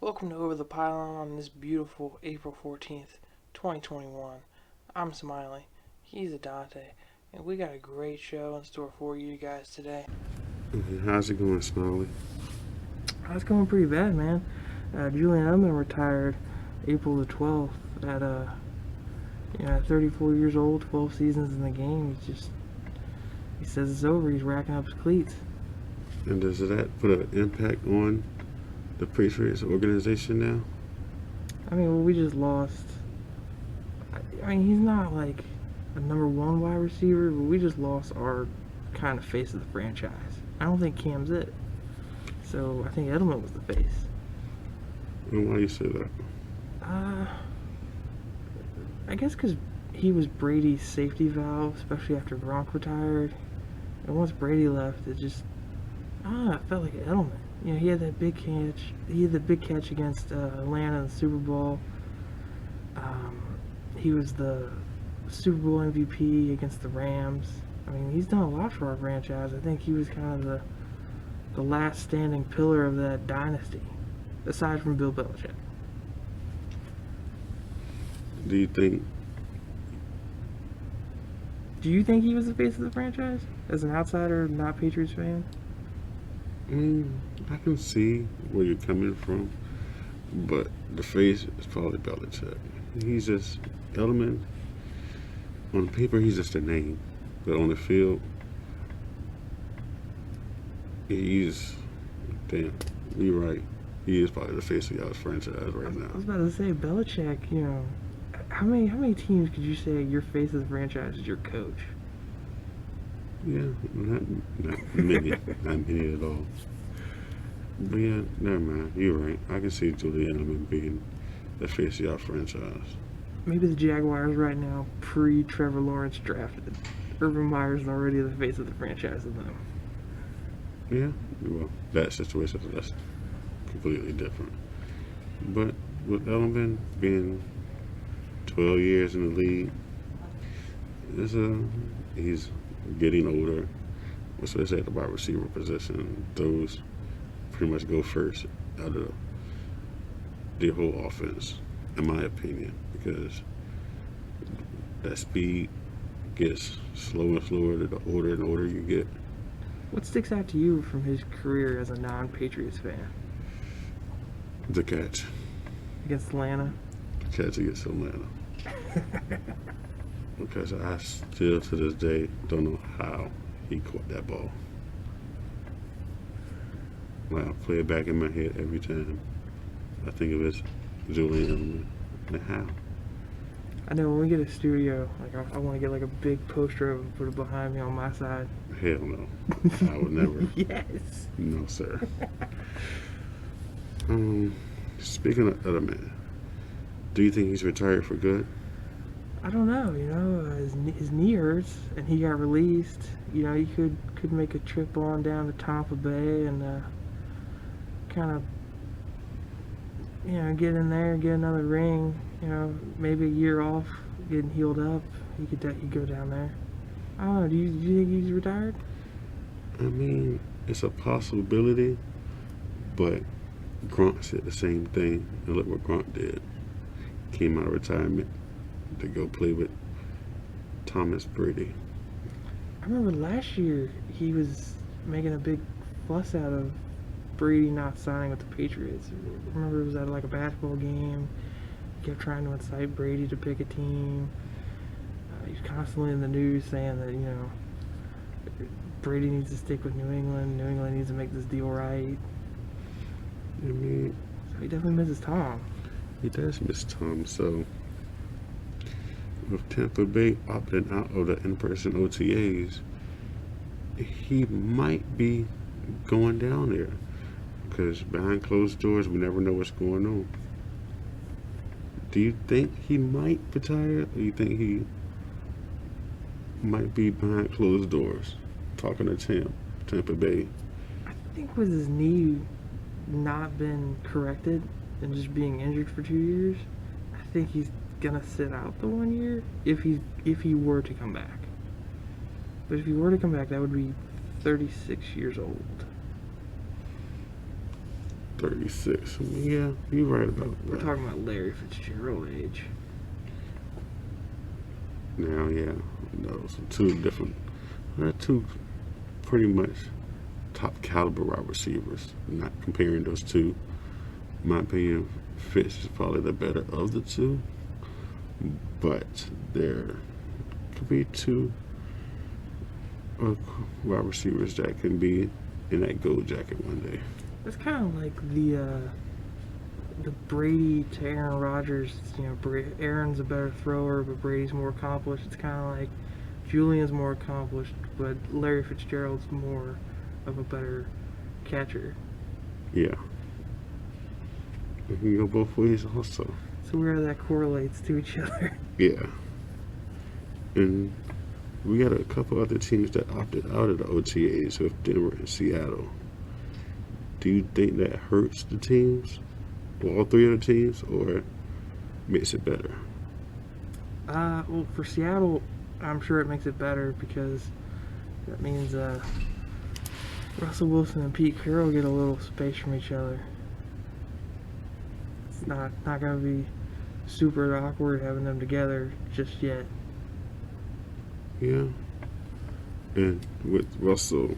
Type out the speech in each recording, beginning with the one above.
Welcome to Over the Pylon on this beautiful April 14th, 2021. I'm Smiley, he's Adante, and we got a great show in store for you guys today. How's it going, Smiley? It's going pretty bad, man. Julian Edelman retired April the 12th at 34 years old, 12 seasons in the game. He says it's over. He's racking up his cleats. And does that put an impact on the Patriots organization now? We just lost. He's not like a number one wide receiver, but we just lost our kind of face of the franchise. I don't think Cam's it. So I think Edelman was the face. And why do you say that? I guess because he was Brady's safety valve, especially after Gronk retired. And once Brady left, it felt like Edelman. He had that big catch. He had the big catch against Atlanta in the Super Bowl. He was the Super Bowl MVP against the Rams. He's done a lot for our franchise. I think he was kind of the last standing pillar of that dynasty, aside from Bill Belichick. Do you think he was the face of the franchise? As an outsider, not Patriots fan? I can see where you're coming from, but the face is probably Belichick. He's just Edelman. On paper, he's just a name, but on the field, damn, you're right. He is probably the face of y'all's franchise right now. I was about to say, Belichick, how many teams could you say your face of the franchise is your coach? Yeah, not many, not many at all. But yeah, never mind. You're right. I can see Julian Edelman being the face of y'all franchise. Maybe the Jaguars right now, pre-Trevor Lawrence drafted. Urban Meyer's already the face of the franchise of them. Yeah, well, that situation, that's completely different. But with Edelman being 12 years in the league, he's getting older. What's they say at the wide receiver position? Those pretty much go first out of the whole offense, in my opinion, because that speed gets slower and slower the older and older you get. What sticks out to you from his career as a non-Patriots fan? The catch. Against Atlanta? The catch against Atlanta. Because I still, to this day, don't know how he caught that ball. I play it back in my head every time I think of it, Julian Edelman. Like, how? I know when we get a studio, I want to get a big poster of it and put it behind me on my side. Hell no. I would never. Yes. No, sir. Speaking of Edelman, do you think he's retired for good? I don't know. His knee hurts, and he got released. He could make a trip on down to Tampa Bay and kind of get in there, get another ring. Maybe a year off, getting healed up. He could go down there. I don't know. Do you think he's retired? It's a possibility, but Gronk said the same thing, and look what Gronk did. Came out of retirement to go play with Thomas Brady. I remember last year he was making a big fuss out of Brady not signing with the Patriots. I remember it was at a basketball game. He kept trying to incite Brady to pick a team. He was constantly in the news saying that Brady needs to stick with New England. New England needs to make this deal right. So he definitely misses Tom. He does miss Tom. So with Tampa Bay opting out of the in-person OTAs, he might be going down there, because behind closed doors we never know what's going on. Do you think he might retire, or do you think he might be behind closed doors talking to Tampa Bay? I think with his knee not been corrected and just being injured for 2 years, I think he's gonna sit out the 1 year if he were to come back. But if he were to come back, that would be 36 years old. 36. Yeah, you're right about We're that. talking about Larry Fitzgerald age. Now, yeah, those are two different, they're two pretty much top caliber wide receivers. Not comparing those two. In my opinion, Fitz is probably the better of the two, but there could be two wide receivers that can be in that gold jacket one day. It's kind of like the Brady to Aaron Rodgers. You know, Aaron's a better thrower, but Brady's more accomplished. It's kind of like Julian's more accomplished, but Larry Fitzgerald's more of a better catcher. Yeah. It can go both ways also. So where that correlates to each other. Yeah. And we got a couple other teams that opted out of the OTAs with Denver and Seattle. Do you think that hurts the teams, all three of the teams, or makes it better? Well, for Seattle, I'm sure it makes it better because that means Russell Wilson and Pete Carroll get a little space from each other. It's not going to be super awkward having them together just yet. Yeah. And with Russell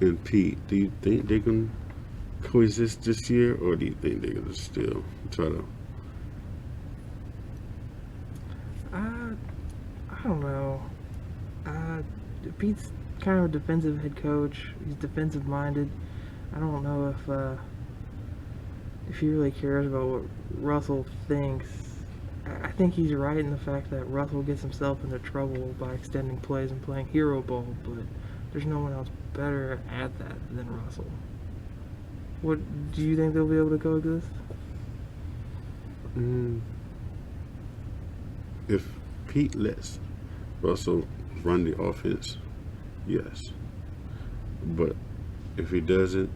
and Pete, do you think they can coexist this year, or do you think they're going to still try to? I don't know. Pete's kind of a defensive head coach. He's defensive minded. I don't know if he really cares about what Russell thinks. I think he's right in the fact that Russell gets himself into trouble by extending plays and playing hero ball, but there's no one else better at that than Russell. What do you think they'll be able to coexist? If Pete lets Russell run the offense, yes. But if he doesn't,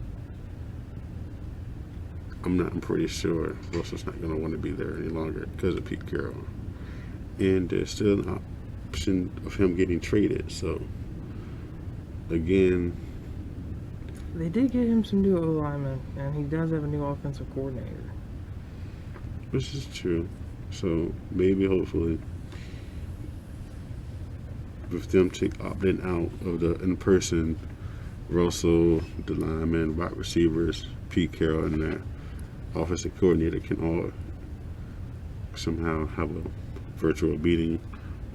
I'm pretty sure Russell's not going to want to be there any longer because of Pete Carroll. And there's still an option of him getting traded. So, again, They did get him some new O-linemen, and he does have a new offensive coordinator. this is true. So, maybe, hopefully, with them opting out of the in-person, Russell, the linemen, wide receivers, Pete Carroll, and that offensive coordinator can all somehow have a virtual meeting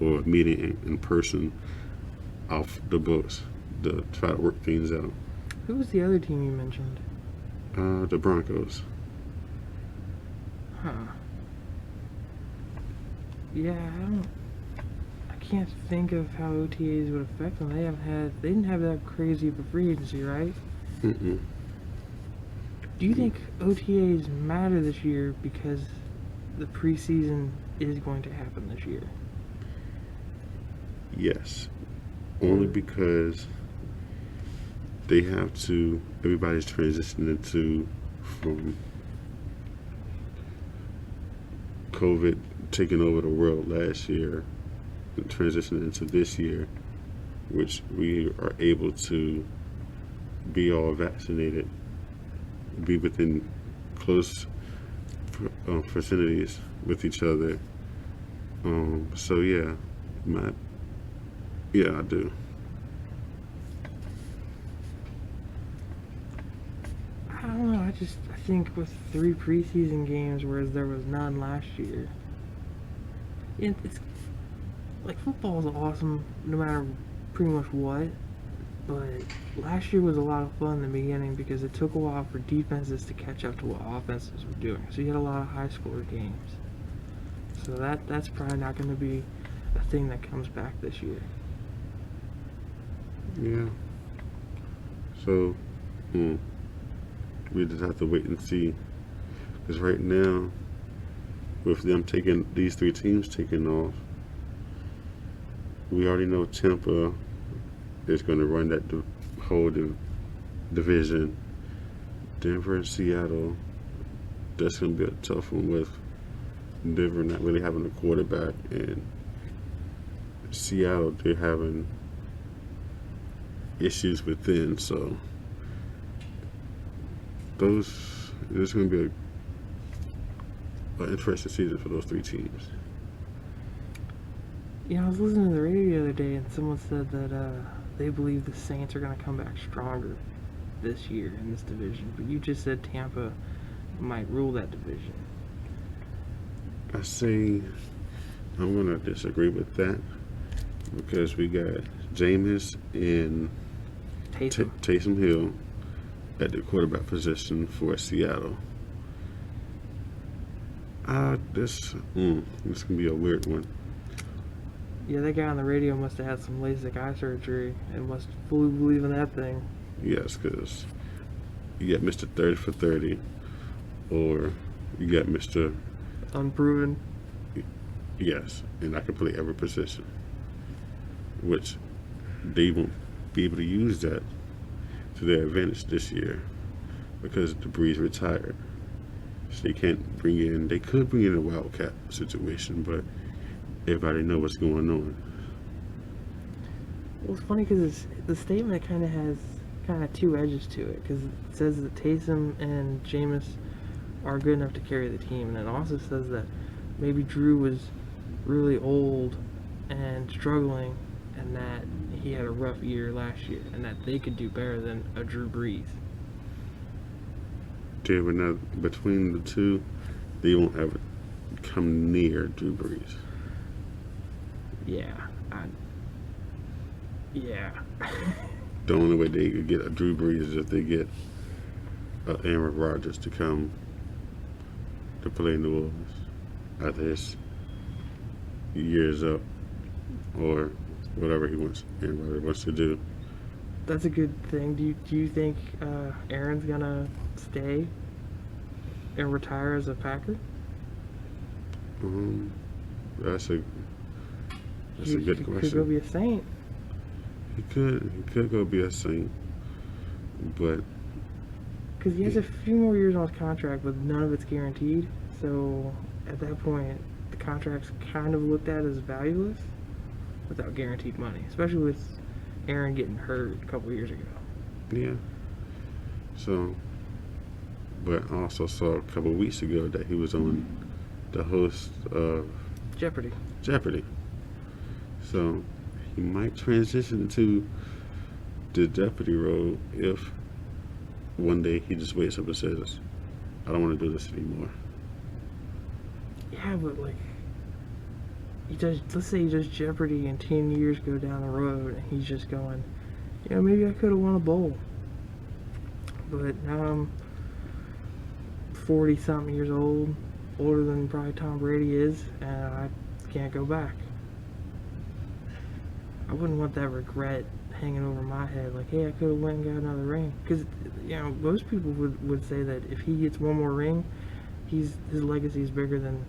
or meeting in person off the books to try to work things out. Who was the other team you mentioned? The Broncos. Huh. Yeah, I can't think of how OTAs would affect them. They didn't have that crazy of a free agency, right? Mm-mm. Do you think OTAs matter this year because the preseason is going to happen this year? Yes. Only because they have to, everybody's transitioning from COVID taking over the world last year and transitioning into this year, which we are able to be all vaccinated, be within close vicinities with each other. So yeah, I do. I don't know. I think with 3 preseason games, whereas there was none last year, it's like football is awesome no matter pretty much what. But last year was a lot of fun in the beginning because it took a while for defenses to catch up to what offenses were doing. So you had a lot of high score games. So that's probably not going to be a thing that comes back this year. Yeah. So, we just have to wait and see. Because right now, with them taking these 3 teams taking off, we already know Tampa is going to run that whole division. Denver and Seattle, that's going to be a tough one with Denver not really having a quarterback, and Seattle, they're having issues within. So It's going to be an interesting season for those three teams. You know, I was listening to the radio the other day, and someone said that they believe the Saints are going to come back stronger this year in this division. But you just said Tampa might rule that division. I say I'm going to disagree with that because we got Jameis and Taysom Hill at the quarterback position for Seattle. This can be a weird one. Yeah, that guy on the radio must have had some LASIK eye surgery and must fully believe in that thing. Yes, because you got Mr. 30 for 30, or you got Mr. Unproven. Yes, and I can play every position, which they won't be able to use that to their advantage this year because Breeze retired. So they can't bring in. They could bring in a wildcat situation, but everybody knows what's going on. Well, it's funny because the statement kind of has two edges to it, because it says that Taysom and Jameis are good enough to carry the team, and it also says that maybe Drew was really old and struggling, and that he had a rough year last year, and that they could do better than a Drew Brees. Okay, but now between the two, they won't ever come near Drew Brees. Yeah. The only way they could get a Drew Brees is if they get Aaron Rodgers to come to play New Orleans after his year's up, or whatever Aaron Rodgers wants to do. That's a good thing. Do you think Aaron's gonna stay and retire as a Packer? That's a good question. He could go be a Saint. He could go be a Saint, but because he has a few more years on his contract, but none of it's guaranteed. So at that point, the contract's kind of looked at as valueless without guaranteed money, especially with Aaron getting hurt a couple years ago. Yeah. So, but I also saw a couple of weeks ago that he was on the host of Jeopardy. So he might transition to the Jeopardy role if one day he just wakes up and says, I don't want to do this anymore. Yeah, but like, let's say he does Jeopardy and 10 years go down the road and he's just going, yeah, maybe I could have won a bowl. But now I'm 40-something years old, older than probably Tom Brady is, and I can't go back. I wouldn't want that regret hanging over my head, like, hey, I could have went and got another ring. Because, you know, most people would say that if he gets one more ring, his legacy is bigger than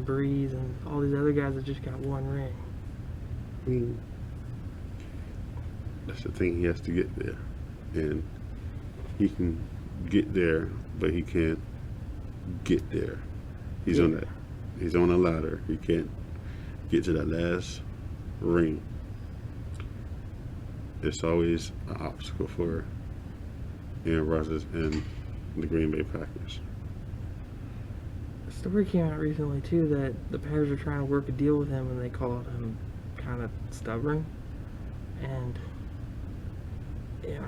Breeze and all these other guys that just got one ring. I mean, that's the thing, he has to get there. And he can get there, but he can't get there. He's on a ladder. He can't get to that last ring. It's always an obstacle for Aaron Rodgers and the Green Bay Packers. A story came out recently too that the Packers are trying to work a deal with him, and they called him kind of stubborn. And yeah,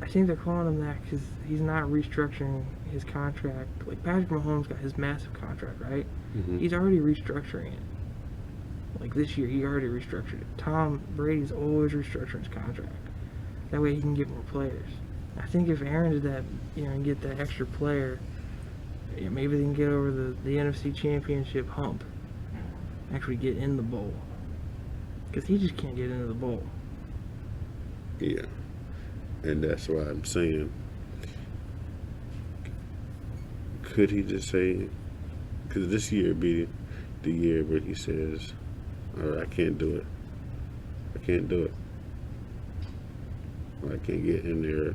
I think they're calling him that because he's not restructuring his contract. Like, Patrick Mahomes got his massive contract, right? Mm-hmm. He's already restructuring it. Like, this year, he already restructured it. Tom Brady's always restructuring his contract. That way he can get more players. I think if Aaron did that, you know, and get that extra player, yeah, maybe they can get over the NFC Championship hump. Actually get in the bowl. Because he just can't get into the bowl. Yeah. And that's why I'm saying, could he just say, because this year be the year where he says, all right, I can't do it. I can't do it. I can't get in there.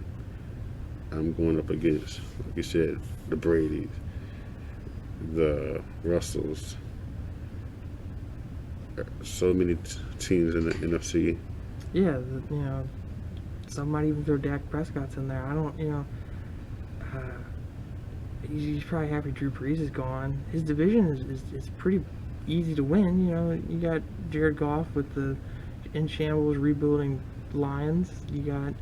I'm going up against, like you said, the Bradys, the Russells, so many teams in the NFC. Yeah, you know, some might even throw Dak Prescott's in there. He's probably happy Drew Brees is gone. His division is pretty easy to win. You know, you got Jared Goff with the in shambles rebuilding Lions. You got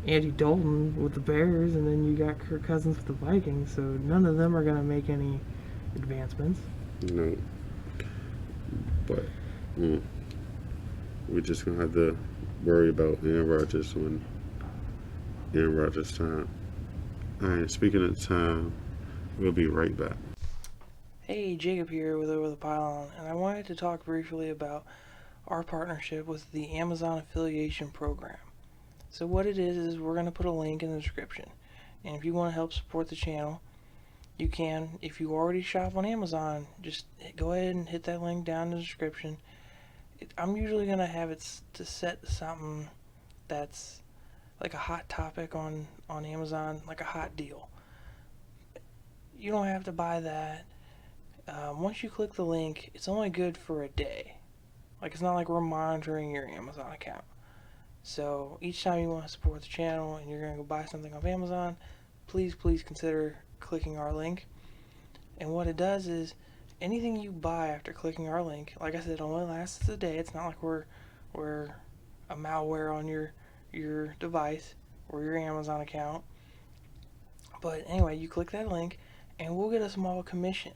Andy Dalton with the Bears, and then you got Kirk Cousins with the Vikings. So none of them are going to make any advancements. No. But we're just going to have to worry about Aaron Rodgers when Aaron Rodgers' time. Alright, speaking of time, we'll be right back. Hey, Jacob here with Over the Pylon, and I wanted to talk briefly about our partnership with the Amazon Affiliation Program. So what it is we're going to put a link in the description, and if you want to help support the channel, you can. If you already shop on Amazon, just go ahead and hit that link down in the description. I'm usually going to have it to set something that's like a hot topic on Amazon, like a hot deal. You don't have to buy that. Once you click the link, it's only good for a day. Like, it's not like we're monitoring your Amazon account. So each time you want to support the channel and you're going to go buy something off Amazon, please consider clicking our link. And what it does is, anything you buy after clicking our link, like I said, it only lasts a day. It's not like we're a malware on your device or your Amazon account. But anyway, you click that link and we'll get a small commission.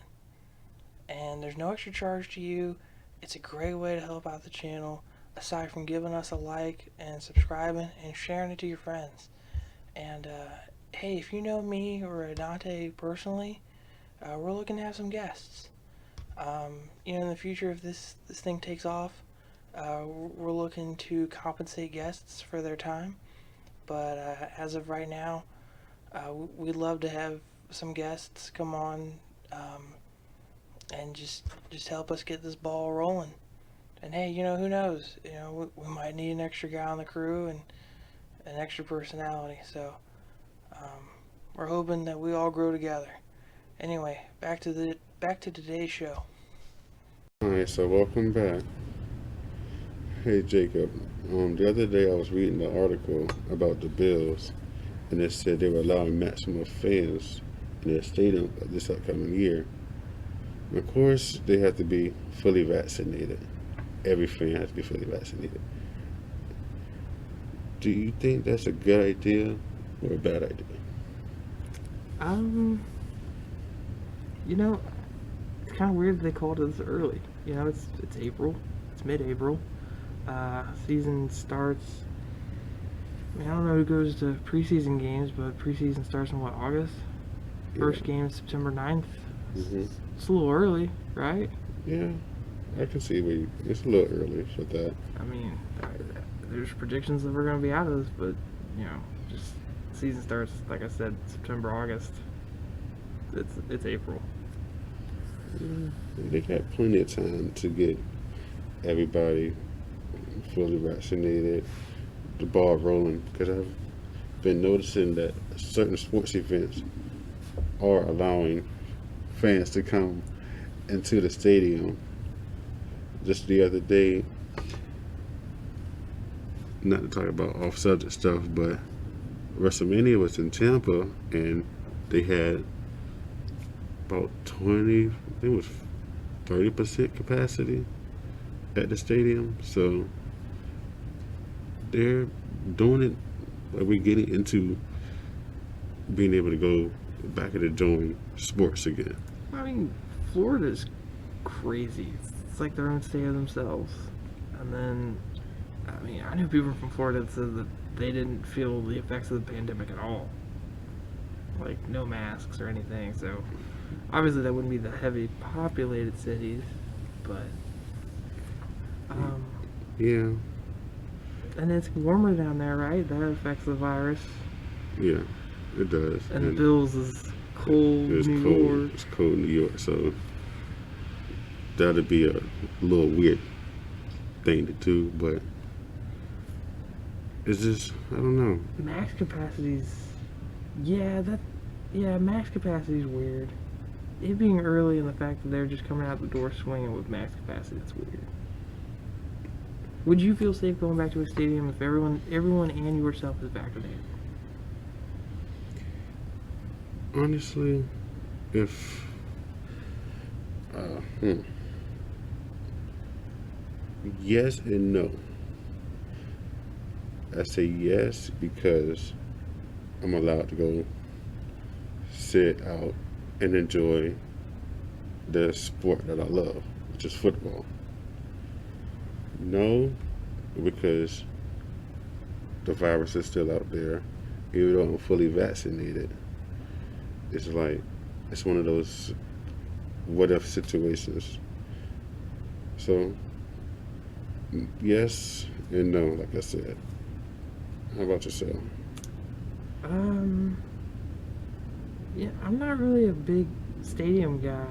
And there's no extra charge to you. It's a great way to help out the channel, aside from giving us a like and subscribing and sharing it to your friends. And hey, if you know me or Adante personally, we're looking to have some guests. You know, in the future, if this thing takes off, we're looking to compensate guests for their time. But as of right now, we'd love to have some guests come on and just help us get this ball rolling. And hey, you know, who knows? You know, we might need an extra guy on the crew and an extra personality. So we're hoping that we all grow together. Anyway, back to today's show. Alright, so welcome back. Hey Jacob, the other day I was reading the article about the Bills, and it said they were allowing maximum fans in their stadium this upcoming year. And of course, they have to be fully vaccinated. Every fan has to be fully vaccinated. Do you think that's a good idea or a bad idea? You know, it's kind of weird they called it this early. You know, it's April. It's mid-April. Season starts. I mean, I don't know who goes to preseason games, but preseason starts in what, August? First game is September 9th. It's a little early, right? Yeah, I can see where it's a little early for that. I mean, there's predictions that we're going to be out of this, but, you know, just season starts, like I said, September, August. It's April. They got plenty of time to get everybody fully vaccinated, the ball rolling, because I've been noticing that certain sports events are allowing fans to come into the stadium. Just the other day, not to talk about off-subject stuff, but WrestleMania was in Tampa, and they had about 20, I think it was 30% capacity at the stadium. So they're doing it. We're getting into being able to go back into doing sports again. I mean, Florida's crazy. It's like their own state of themselves. And then, I mean, I knew people from Florida that said that they didn't feel the effects of the pandemic at all. Like, no masks or anything. So, obviously that wouldn't be the heavy populated cities, but yeah. And it's warmer down there, right? That affects the virus. Yeah, it does. And the Bills is cold. It's New cold. York. It's cold in New York, so that'd be a little weird thing to do, but it's just, I don't know. Max capacity's, max capacity's weird. It being early and the fact that they're just coming out the door swinging with max capacity, that's weird. Would you feel safe going back to a stadium if everyone and yourself is vaccinated? Honestly, if uh, hmm, yes and no. I say yes because I'm allowed to go sit out and enjoy the sport that I love, which is football. No, because the virus is still out there, even though I'm fully vaccinated. It's like it's one of those what if situations. So yes and no, like I said. How about yourself? Um, yeah, I'm not really a big stadium guy.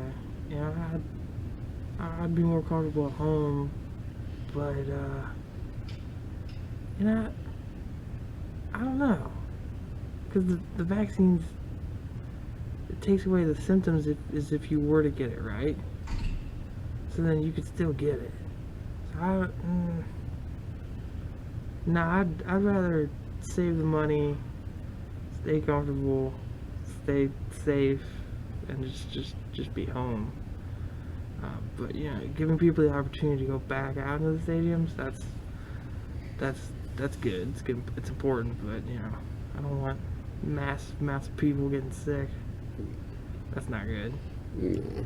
You know, I'd be more comfortable at home, but you know, I don't know, because the vaccines, it takes away the symptoms as if you were to get it, right? So then you could still get it. So nah, I'd rather save the money, stay comfortable, stay safe, and just be home. But yeah, giving people the opportunity to go back out into the stadiums, that's that's good. It's good. It's important, but you know, I don't want mass amounts of people getting sick. That's not good. No.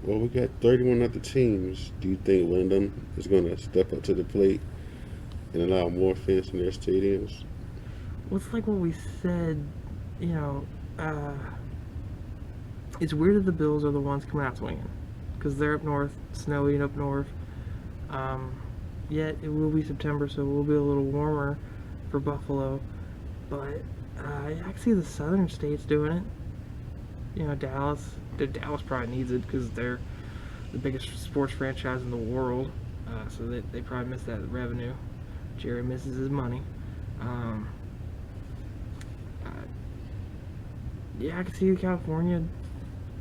Well, we got 31 other teams. Do you think one of them is going to step up to the plate and allow more fans in their stadiums? Well, it's like what we said. You know, uh, it's weird that the Bills are the ones coming out swinging because they're up north, snowy and up north. Um, Yet it will be September, so it will be a little warmer for Buffalo. But I can see the southern states doing it. You know, Dallas. Dallas probably needs it because they're the biggest sports franchise in the world. So they probably miss that revenue. Jerry misses his money. Um, uh, yeah, I can see the California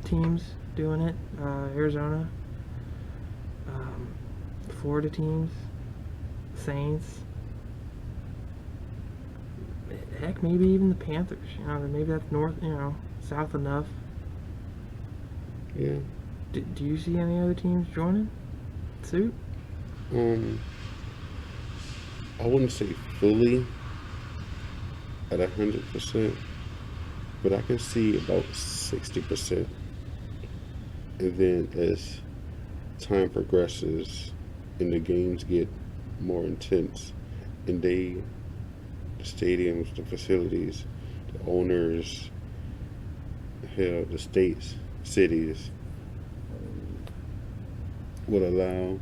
teams doing it. Arizona, Florida teams, Saints. Heck, maybe even the Panthers. You know, maybe that's north. You know, south enough. Yeah. Do you see any other teams joining suit? I wouldn't say fully at 100%, but I can see about 60%. And then as time progresses and the games get more intense, and the stadiums, the facilities, the owners, hell, the states, cities would allow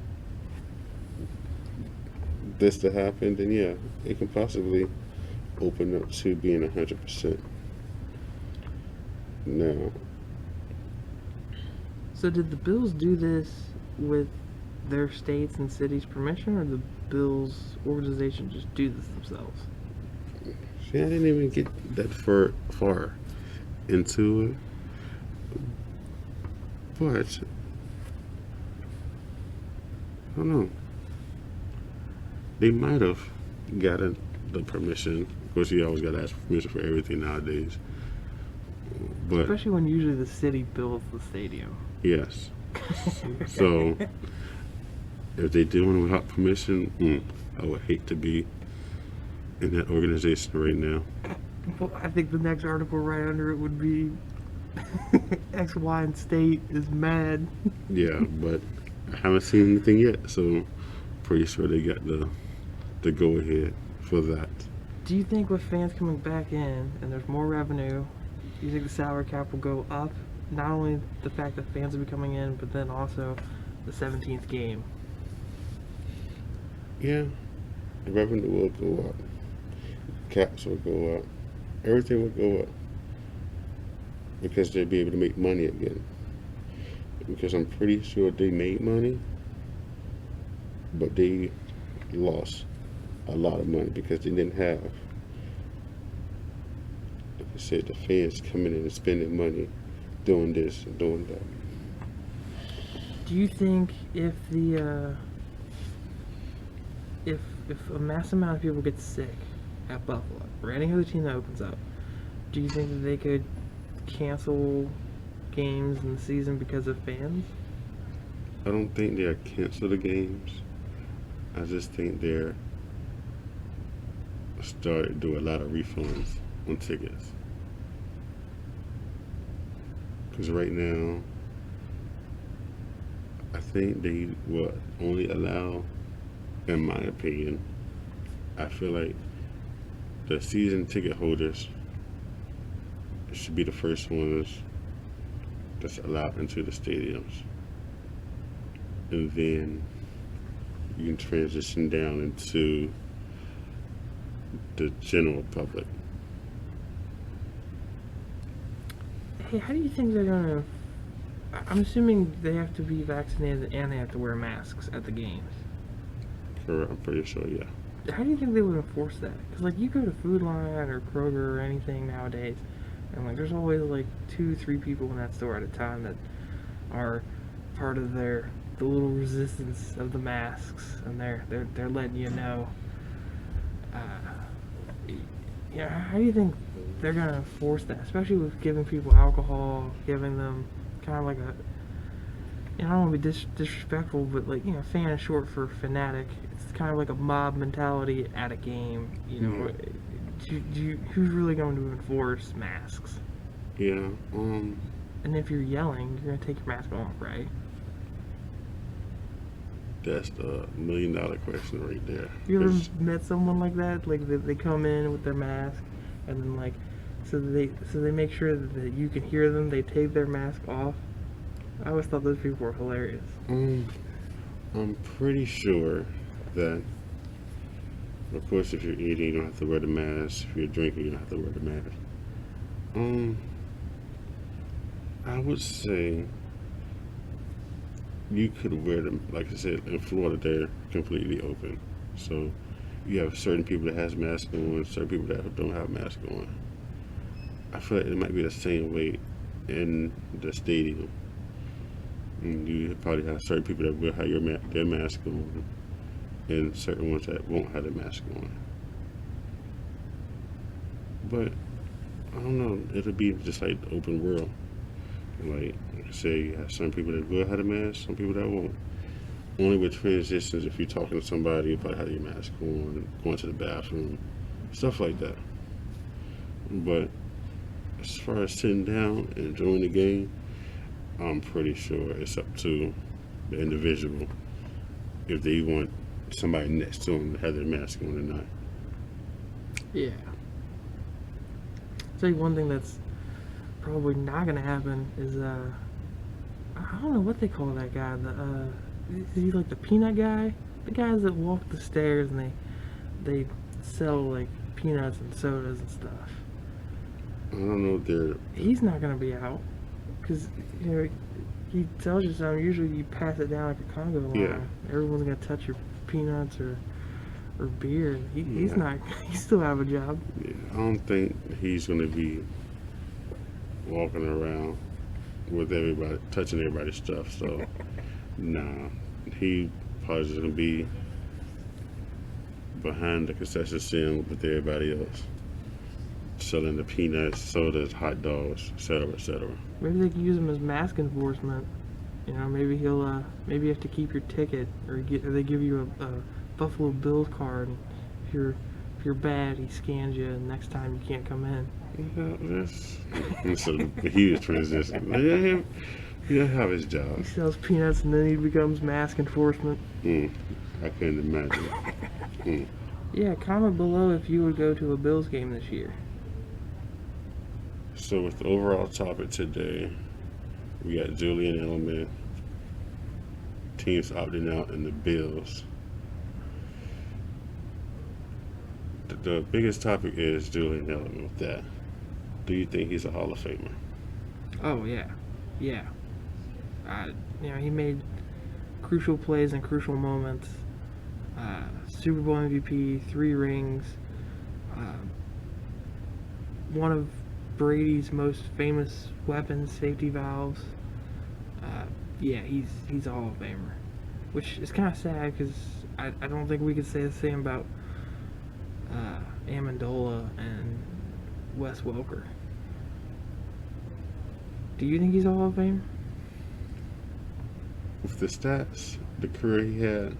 this to happen, then yeah, it can possibly open up to being 100%. Now, So did the Bills do this with their states and cities' permission, or the Bills organization just do this themselves? see, I didn't even get that far into it, but I don't know. They might have gotten the permission. Of course, you always got to ask for permission for everything nowadays. But Especially when usually the city builds the stadium. yes, so if they do it without permission, I would hate to be in that organization right now. Well, I think the next article right under it would be X, Y, and state is mad. Yeah, but I haven't seen anything yet, so pretty sure they got the go ahead for that. Do you think with fans coming back in and there's more revenue, do you think the salary cap will go up? Not only the fact that fans will be coming in, but then also the 17th game. Yeah, the revenue will go up, caps will go up, everything will go up because they'll be able to make money again. Because I'm pretty sure they made money, but they lost a lot of money because they didn't have, like I said, the fans coming in and spending money doing this and doing that. Do you think if the if a mass amount of people get sick at Buffalo or any other team that opens up, do you think that they could cancel games in the season because of fans? I don't think they'll cancel the games. I just think they're starting to do a lot of refunds on tickets. Because right now, I think they will only allow, in my opinion, I feel like the season ticket holders should be the first ones that's allowed into the stadiums. And then you can transition down into the general public. Hey, how do you think they're gonna? I'm assuming they have to be vaccinated and they have to wear masks at the games. I'm pretty sure, yeah. How do you think they would enforce that? Because like you go to Food Line or Kroger or anything nowadays, and like there's always like 2-3 people in that store at a time that are part of the little resistance of the masks, and they're letting you know. Yeah, how do you think they're gonna enforce that? Especially with giving people alcohol, giving them kind of like a, I don't want to be disrespectful, but like, fan is short for fanatic. It's kind of like a mob mentality at a game. Who's really going to enforce masks? Yeah. And if you're yelling, you're gonna take your mask off, right? That's the $1 million question right there. You ever met someone like that? Like they come in with their mask, and then like, so they make sure that you can hear them. They take their mask off. I always thought those people were hilarious. I'm pretty sure that, of course, if you're eating, you don't have to wear the mask. If you're drinking, you don't have to wear the mask. I would say you could wear them. Like I said, in Florida, they're completely open. So you have certain people that has masks on, certain people that don't have masks on. I feel like it might be the same way in the stadium. And you probably have certain people that will have their mask on, and certain ones that won't have their mask on. But I don't know. It'll be just like the open world. Like I say, you have some people that will have a mask, some people that won't. Only with transitions, if you're talking to somebody, you probably have your mask on, going to the bathroom, stuff like that. But as far as sitting down and enjoying the game, I'm pretty sure it's up to the individual if they want somebody next to them to have their mask on or not. Yeah. I'll tell you one thing that's probably not gonna happen is I don't know what they call that guy. Is he like the peanut guy? The guys that walk the stairs and they sell like peanuts and sodas and stuff. I don't know if they're. He's not gonna be out because he tells you something. Usually you pass it down like a Congo line. Yeah. Everyone's gonna touch your peanuts or beer. He's not. He's still out of a job. Yeah, I don't think he's gonna be walking around with everybody, touching everybody's stuff. So, nah, he probably just gonna be behind the concession stand with everybody else, selling the peanuts, sodas, hot dogs, etc., etc. Maybe they can use him as mask enforcement. Maybe he'll maybe you have to keep your ticket, or they give you a Buffalo Bills card. And if you're bad, he scans you, and next time you can't come in. Yeah, that's a huge transition. He'll have his job. He sells peanuts, and then he becomes mask enforcement. I couldn't imagine. Yeah, comment below if you would go to a Bills game this year. So with the overall topic today, we got Julian Edelman, teams opting out, and the Bills. The biggest topic is Julian Edelman with that. Do you think he's a Hall of Famer? Oh, yeah. He made crucial plays and crucial moments. Super Bowl MVP, 3 rings. One of Brady's most famous weapons, safety valves. He's a Hall of Famer, which is kind of sad because I don't think we could say the same about Amendola and Wes Welker. Do you think he's a Hall of Famer? With the stats, the career he had,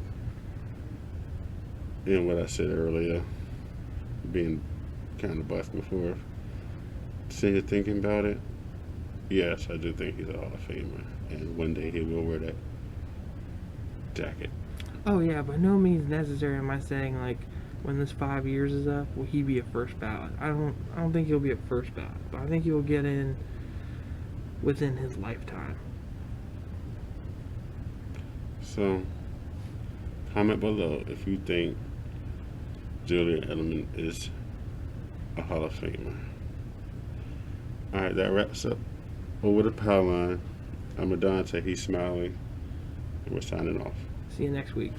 and what I said earlier, being kind of back and forth, sitting thinking about it, yes, I do think he's a Hall of Famer, and one day he will wear that jacket. Oh yeah, by no means necessary am I saying like when this 5 years is up, will he be a first ballot? I don't think he'll be a first ballot, but I think he'll get in within his lifetime. So, comment below if you think Julian Edelman is a Hall of Famer. Alright, that wraps up Over the Pylon. I'm Adante, he's smiling, and we're signing off. See you next week.